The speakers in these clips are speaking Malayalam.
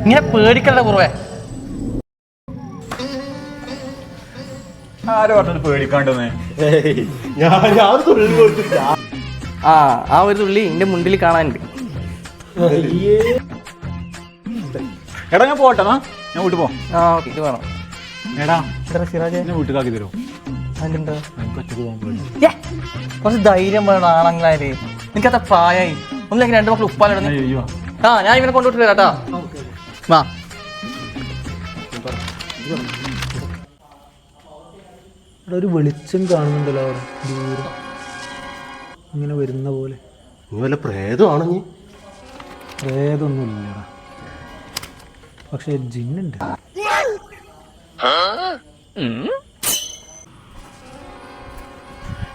ഇങ്ങനെ പേടിക്കണ്ട കുറവേ. ആരോ പറഞ്ഞു പേടിക്കാണ്ടെന്ന്. ആ ഒരു തുള്ളി എന്റെ മുണ്ടിൽ കാണാനുണ്ട്. എടാ ഞാൻ പോട്ടെ, ഞാൻ വീട്ടിൽ പോവാം. ഇത് വേണം. എടാ സിറാജ് എന്നെ വീട്ടിലാക്കി തരുമോ? അതിന്റെ എനിക്ക് ഒറ്റക്ക് പോകാൻ പേടി. കുറച്ച് ധൈര്യം വേണം ആണങ്ങളാര്. എനിക്കത്ര പ്രായമായി ഒന്നില്ലെങ്കിൽ 2 മക്കൾ ഉപ്പാലിടുന്നു. ഞാൻ ഇവനെ കൊണ്ടുപോയിട്ട് വരാട്ടാ. വാ. ഒരു വെളിച്ചം കാണുന്നുണ്ടല്ലോ അവിടെ ദൂരം ഇങ്ങനെ വരുന്ന പോലെ. വല്ല പ്രേതമാണ് നീ? പ്രേതൊന്നുമില്ലടാ, പക്ഷെ ജിന്നുണ്ട്.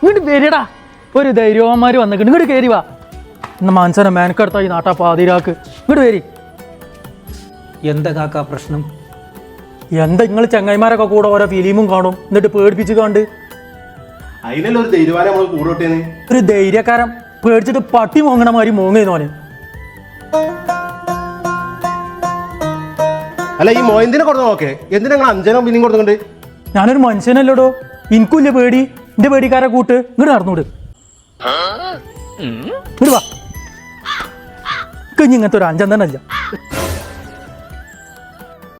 ഇങ്ങോട്ട് വരിടാ, ഒരു ധൈര്യവന്മാര് വന്നിട്ട് ഇങ്ങോട്ട് കയറി വാ. ഇന്ന് മനസ്സിനെ മേനക്കെടുത്തായി നാട്ടാ പാതിരാക്ക്. ഇങ്ങോട്ട് വരി. എന്താ കാക്കാ പ്രശ്നം? എന്താ നിങ്ങൾ ചങ്ങായിമാരൊക്കെ കൂടെ ഓരോ ഫിലിമും കാണും, എന്നിട്ട് പേടിപ്പിച്ച് കണ്ട് അതിനല്ല ഒരു ധൈര്യവാനെ നമ്മൾ കൂടോട്ടേന്ന്. ഒരു ധൈര്യക്കാരൻ പേടിച്ചിട്ട് പട്ടി മോങ്ങണ മാതിരി മോങ്ങുന്നോന്. അല്ല ഈ മോയന്തിനെ കൊടുത്തു നോക്കേ, എന്തിനാ നിങ്ങൾ 5 പിന്നെയും കൊടുക്കുന്നുണ്ട്? ഞാനൊരു മനുഷ്യനല്ലടോ, എനിക്കില്ല പേടി. എന്റെ പേടിക്കാരെ കൂട്ട് ഇങ്ങോട്ട് നടന്നൂട്. ഇങ്ങോട്ട് വാ. ഇങ്ങനത്തെ ഒരു 5 തന്നെ അല്ല.